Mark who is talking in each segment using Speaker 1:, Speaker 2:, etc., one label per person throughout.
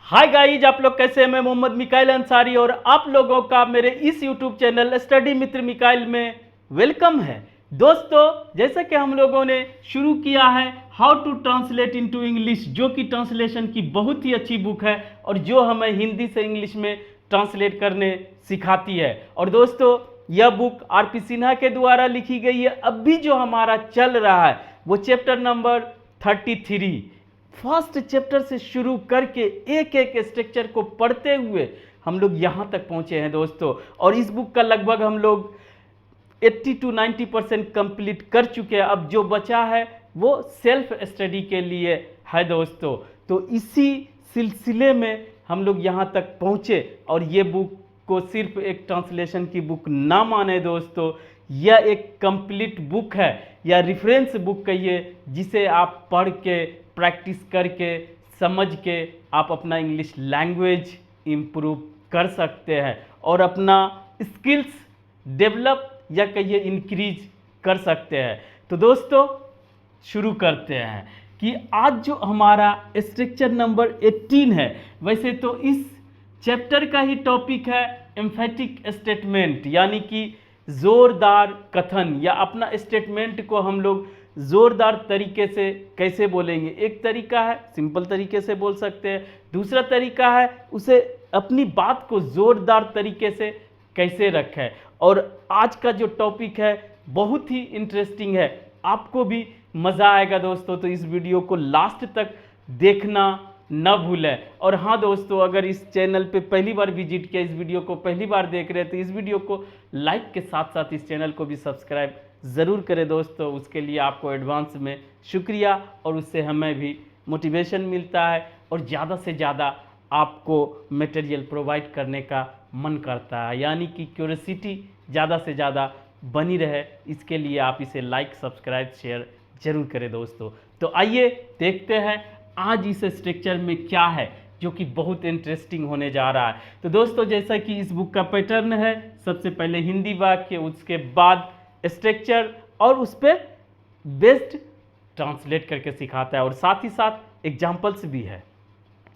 Speaker 1: Hi guys, आप लोग कैसे हैं? मैं मोहम्मद मिकाइल अंसारी और आप लोगों का मेरे इस यूट्यूब चैनल स्टडी मित्र मिकाइल में वेलकम है। दोस्तों, जैसा कि हम लोगों ने शुरू किया है how to translate into English, जो कि ट्रांसलेशन की बहुत ही अच्छी बुक है और जो हमें हिंदी से इंग्लिश में ट्रांसलेट करने सिखाती है। और दोस्तों, यह बुक आर.पी. सिन्हा के द्वारा लिखी गई है। अब भी जो हमारा चल रहा है वो चैप्टर नंबर 33, फर्स्ट चैप्टर से शुरू करके एक एक स्ट्रक्चर को पढ़ते हुए हम लोग यहाँ तक पहुँचे हैं दोस्तों। और इस बुक का लगभग हम लोग 80 to 90% कंप्लीट कर चुके हैं। अब जो बचा है वो सेल्फ स्टडी के लिए है दोस्तों। तो इसी सिलसिले में हम लोग यहाँ तक पहुँचे और ये बुक को सिर्फ एक ट्रांसलेशन की बुक ना माने दोस्तों, यह एक कंप्लीट बुक है या रेफरेंस बुक कहिए, जिसे आप पढ़ के प्रैक्टिस करके समझ के आप अपना इंग्लिश लैंग्वेज इम्प्रूव कर सकते हैं और अपना स्किल्स डेवलप या कहिए इंक्रीज कर सकते हैं। तो दोस्तों, शुरू करते हैं कि आज जो हमारा स्ट्रक्चर नंबर 18 है, वैसे तो इस चैप्टर का ही टॉपिक है एम्फेटिक स्टेटमेंट, यानी कि ज़ोरदार कथन या अपना स्टेटमेंट को हम लोग ज़ोरदार तरीके से कैसे बोलेंगे। एक तरीका है सिंपल तरीके से बोल सकते हैं, दूसरा तरीका है उसे अपनी बात को ज़ोरदार तरीके से कैसे रखें। और आज का जो टॉपिक है बहुत ही इंटरेस्टिंग है, आपको भी मज़ा आएगा दोस्तों। तो इस वीडियो को लास्ट तक देखना न भूलें। और हाँ दोस्तों, अगर इस चैनल पे पहली बार विजिट किया, इस वीडियो को पहली बार देख रहे हैं, तो इस वीडियो को लाइक के साथ साथ इस चैनल को भी सब्सक्राइब ज़रूर करें दोस्तों। उसके लिए आपको एडवांस में शुक्रिया और उससे हमें भी मोटिवेशन मिलता है और ज़्यादा से ज़्यादा आपको मटेरियल प्रोवाइड करने का मन करता है, यानी कि क्यूरियोसिटी ज़्यादा से ज़्यादा बनी रहे। इसके लिए आप इसे लाइक सब्सक्राइब शेयर ज़रूर करें दोस्तों। तो आइए देखते हैं आज इस स्ट्रक्चर में क्या है जो कि बहुत इंटरेस्टिंग होने जा रहा है। तो दोस्तों, जैसा कि इस बुक का पैटर्न है, सबसे पहले हिंदी वाक्य, उसके बाद स्ट्रक्चर और उस पर बेस्ड ट्रांसलेट करके सिखाता है और साथ ही साथ एग्जाम्पल्स भी है।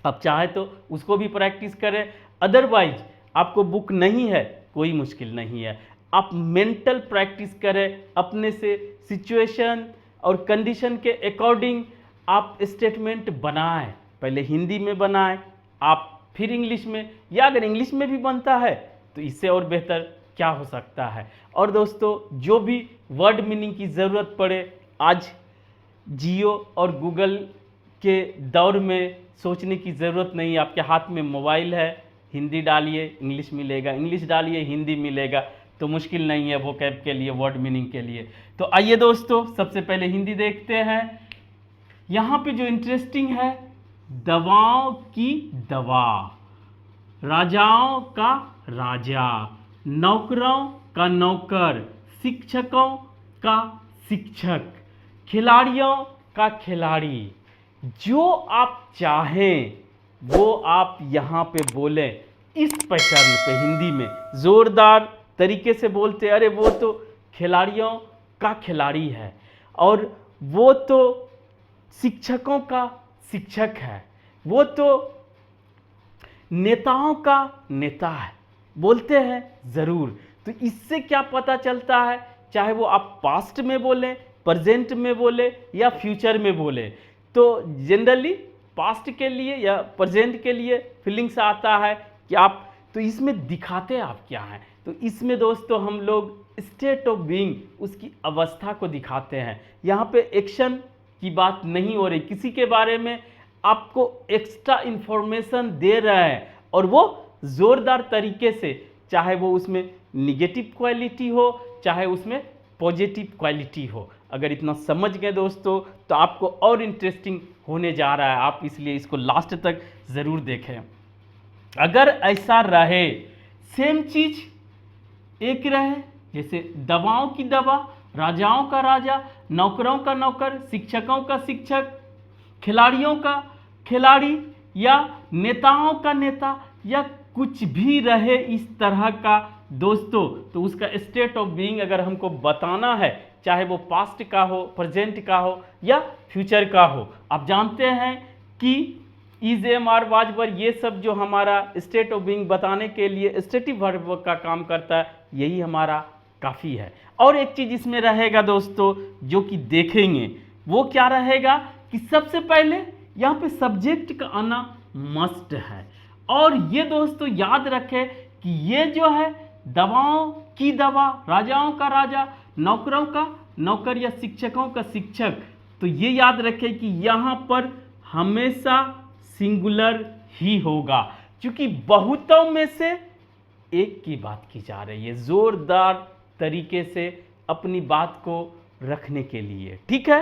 Speaker 1: आप चाहे तो उसको भी प्रैक्टिस करें, अदरवाइज आपको बुक नहीं है कोई मुश्किल नहीं है, आप मेंटल प्रैक्टिस करें अपने से, सिचुएशन और कंडीशन के अकॉर्डिंग आप स्टेटमेंट बनाएं। पहले हिंदी में बनाएं आप, फिर इंग्लिश में, या अगर इंग्लिश में भी बनता है तो इससे और बेहतर क्या हो सकता है। और दोस्तों, जो भी वर्ड मीनिंग की ज़रूरत पड़े, आज जियो और गूगल के दौर में सोचने की ज़रूरत नहीं, आपके हाथ में मोबाइल है, हिंदी डालिए इंग्लिश मिलेगा, इंग्लिश डालिए हिंदी मिलेगा, तो मुश्किल नहीं है वोकैब के लिए, वर्ड मीनिंग के लिए। तो आइए दोस्तों, सबसे पहले हिंदी देखते हैं। यहाँ पे जो इंटरेस्टिंग है, दवाओं की दवा, राजाओं का राजा, नौकरों का नौकर, शिक्षकों का शिक्षक, खिलाड़ियों का खिलाड़ी। जो आप चाहें वो आप यहाँ पे बोलें इस पैटर्न पे, हिंदी में ज़ोरदार तरीके से बोलते, अरे वो तो खिलाड़ियों का खिलाड़ी है और वो तो शिक्षकों का शिक्षक है, वो तो नेताओं का नेता है, बोलते हैं ज़रूर। तो इससे क्या पता चलता है, चाहे वो आप पास्ट में बोलें, प्रेजेंट में बोले या फ्यूचर में बोले, तो जनरली पास्ट के लिए या प्रेजेंट के लिए फीलिंग्स आता है कि आप, तो इसमें दिखाते आप क्या हैं। तो इसमें दोस्तों हम लोग स्टेट ऑफ बीइंग, उसकी अवस्था को दिखाते हैं। यहाँ पे एक्शन की बात नहीं हो रही, किसी के बारे में आपको एक्स्ट्रा इंफॉर्मेशन दे रहे हैं और वो ज़ोरदार तरीके से, चाहे वो उसमें निगेटिव क्वालिटी हो चाहे उसमें पॉजिटिव क्वालिटी हो। अगर इतना समझ गए दोस्तों तो आपको और इंटरेस्टिंग होने जा रहा है, आप इसलिए इसको लास्ट तक ज़रूर देखें। अगर ऐसा रहे, सेम चीज़ एक रहे, जैसे दवाओं की दवा, राजाओं का राजा, नौकरों का नौकर, शिक्षकों का शिक्षक, खिलाड़ियों का खिलाड़ी या नेताओं का नेता, या कुछ भी रहे इस तरह का दोस्तों, तो उसका स्टेट ऑफ बीइंग अगर हमको बताना है, चाहे वो पास्ट का हो, प्रेजेंट का हो या फ्यूचर का हो। आप जानते हैं कि इज, एम, आर, वाज, वर, ये सब जो हमारा स्टेट ऑफ बीइंग बताने के लिए स्टेटिव वर्ब का काम करता है, यही हमारा काफ़ी है। और एक चीज़ इसमें रहेगा दोस्तों जो कि देखेंगे, वो क्या रहेगा कि सबसे पहले यहाँ पे सब्जेक्ट का आना मस्ट है। और ये दोस्तों याद रखें कि ये जो है दवाओं की दवा, राजाओं का राजा, नौकरों का नौकर या शिक्षकों का शिक्षक, तो ये याद रखें कि यहाँ पर हमेशा सिंगुलर ही होगा, क्योंकि बहुतों में से एक की बात की जा रही है, जोरदार तरीके से अपनी बात को रखने के लिए, ठीक है,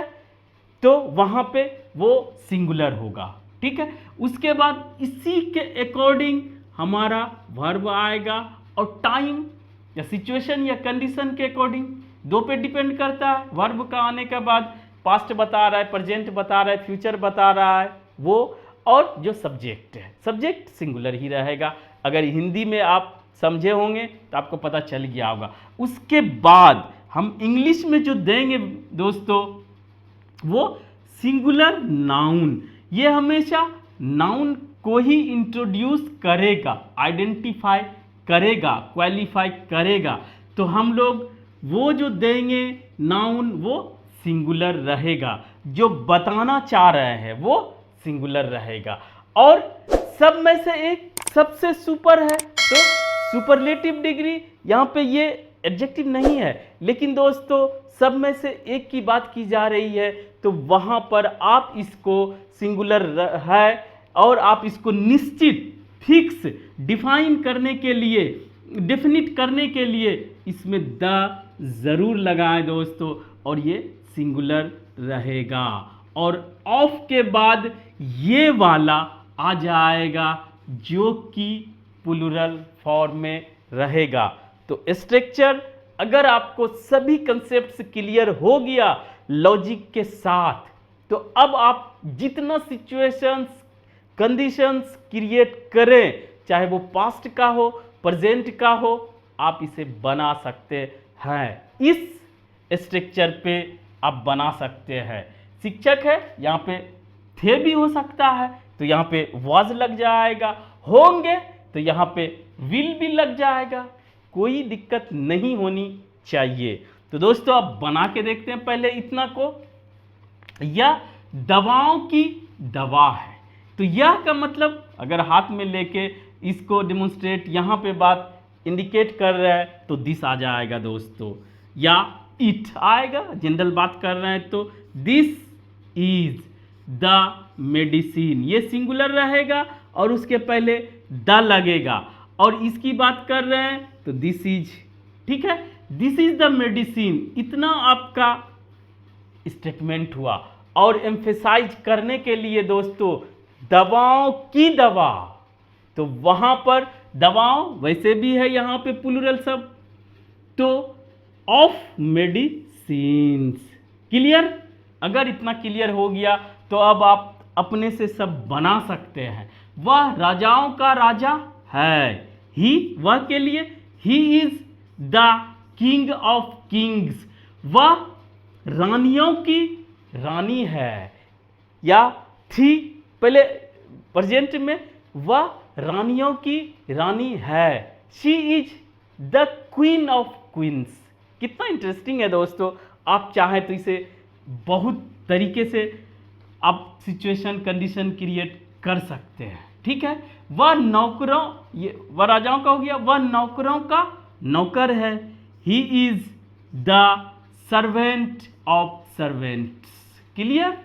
Speaker 1: तो वहाँ पे वो सिंगुलर होगा, ठीक है। उसके बाद इसी के अकॉर्डिंग हमारा वर्ब आएगा, और टाइम या सिचुएशन या कंडीशन के अकॉर्डिंग, दो पे डिपेंड करता है। वर्ब का आने के बाद पास्ट बता रहा है, प्रेजेंट बता रहा है, फ्यूचर बता रहा है वो, और जो सब्जेक्ट है, सब्जेक्ट सिंगुलर ही रहेगा। अगर हिंदी में आप समझे होंगे तो आपको पता चल गया होगा। उसके बाद हम इंग्लिश में जो देंगे दोस्तों वो सिंगुलर नाउन, ये हमेशा नाउन को ही इंट्रोड्यूस करेगा, आइडेंटिफाई करेगा, क्वालिफाई करेगा। तो हम लोग वो जो देंगे नाउन वो सिंगुलर रहेगा, जो बताना चाह रहे हैं वो सिंगुलर रहेगा। और सब में से एक सबसे सुपर है, तो सुपरलेटिव डिग्री, यहाँ पे ये एडजेक्टिव नहीं है, लेकिन दोस्तों सब में से एक की बात की जा रही है, तो वहाँ पर आप इसको सिंगुलर है और आप इसको निश्चित, फिक्स, डिफाइन करने के लिए, डेफिनिट करने के लिए इसमें द ज़रूर लगाएं दोस्तों, और ये सिंगुलर रहेगा। और ऑफ के बाद ये वाला आ जाएगा जो कि प्लूरल फॉर्म में रहेगा। तो स्ट्रक्चर, अगर आपको सभी कंसेप्ट्स क्लियर हो गया लॉजिक के साथ, तो अब आप जितना सिचुएशंस, कंडीशंस क्रिएट करें, चाहे वो पास्ट का हो, प्रेजेंट का हो, आप इसे बना सकते हैं। इस स्ट्रक्चर पे आप बना सकते हैं। शिक्षक है, यहाँ पे थे भी हो सकता है, तो यहाँ पे वाज लग जाएगा, होंगे तो यहाँ पे विल भी लग जाएगा, कोई दिक्कत नहीं होनी चाहिए। तो दोस्तों आप बना के देखते हैं पहले इतना को। यह दवाओं की दवा है, तो यह का मतलब अगर हाथ में लेके इसको डेमोन्स्ट्रेट यहाँ पे बात इंडिकेट कर रहा है तो दिस आ जाएगा दोस्तों, या इट आएगा, जनरल बात कर रहे हैं तो दिस इज द मेडिसिन, ये सिंगुलर रहेगा और उसके पहले द लगेगा। और इसकी बात कर रहे हैं तो दिस इज, ठीक है, दिस इज द मेडिसिन, इतना आपका स्टेटमेंट हुआ। और एम्फेसाइज करने के लिए दोस्तों दवाओं की दवा, तो वहां पर दवाओं वैसे भी है यहाँ पे प्लूरल सब, तो ऑफ मेडिसिन्स। क्लियर? अगर इतना क्लियर हो गया तो अब आप अपने से सब बना सकते हैं। वह राजाओं का राजा है, ही, वह के लिए he is the king of Kings, वह रानियों की रानी है, या थी पहले प्रेजेंट में, वह रानियों की रानी है, she is the queen of queens. कितना इंटरेस्टिंग है दोस्तों, आप चाहें तो इसे बहुत तरीके से आप सिचुएशन कंडीशन क्रिएट कर सकते हैं, ठीक है। वह नौकरों, ये वह राजाओं का हो गया, वह नौकरों का नौकर है, he is the servant of servants. Clear?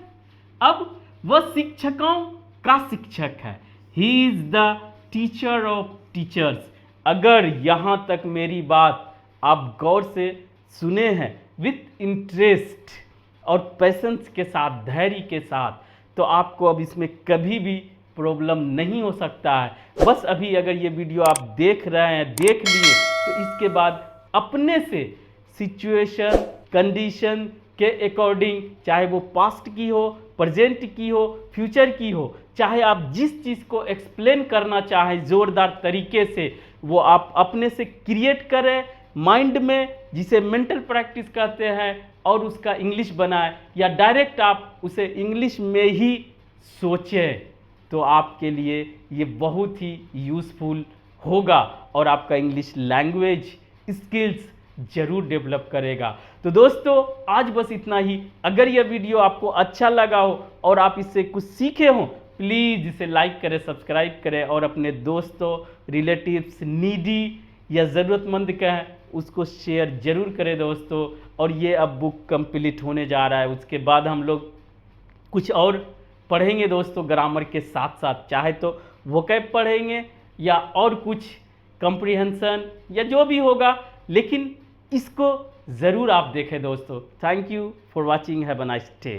Speaker 1: अब वह शिक्षकों का शिक्षक है, he is the teacher of teachers. अगर यहाँ तक मेरी बात आप गौर से सुने हैं विथ इंटरेस्ट और पैसेंस के साथ, धैर्य के साथ, तो आपको अब इसमें कभी भी प्रॉब्लम नहीं हो सकता है। बस अभी अगर ये वीडियो आप देख रहे हैं, देख लिए, तो इसके बाद अपने से सिचुएशन कंडीशन के अकॉर्डिंग, चाहे वो पास्ट की हो, प्रेजेंट की हो, फ्यूचर की हो, चाहे आप जिस चीज़ को एक्सप्लेन करना चाहें ज़ोरदार तरीके से, वो आप अपने से क्रिएट करें माइंड में, जिसे मेंटल प्रैक्टिस कहते हैं, और उसका इंग्लिश बनाएं, या डायरेक्ट आप उसे इंग्लिश में ही सोचें। तो आपके लिए ये बहुत ही यूज़फुल होगा और आपका इंग्लिश लैंग्वेज स्किल्स ज़रूर डेवलप करेगा। तो दोस्तों आज बस इतना ही। अगर यह वीडियो आपको अच्छा लगा हो और आप इससे कुछ सीखे हो, प्लीज़ इसे लाइक करें, सब्सक्राइब करें और अपने दोस्तों, रिलेटिव्स, नीडी या ज़रूरतमंद का है उसको शेयर ज़रूर करें दोस्तों। और ये अब बुक कंप्लीट होने जा रहा है, उसके बाद हम लोग कुछ और पढ़ेंगे दोस्तों ग्रामर के साथ साथ, चाहे तो वोकैब पढ़ेंगे या और कुछ कंप्रीहेंशन या जो भी होगा, लेकिन इसको ज़रूर आप देखें दोस्तों। Thank you for watching, have a nice day.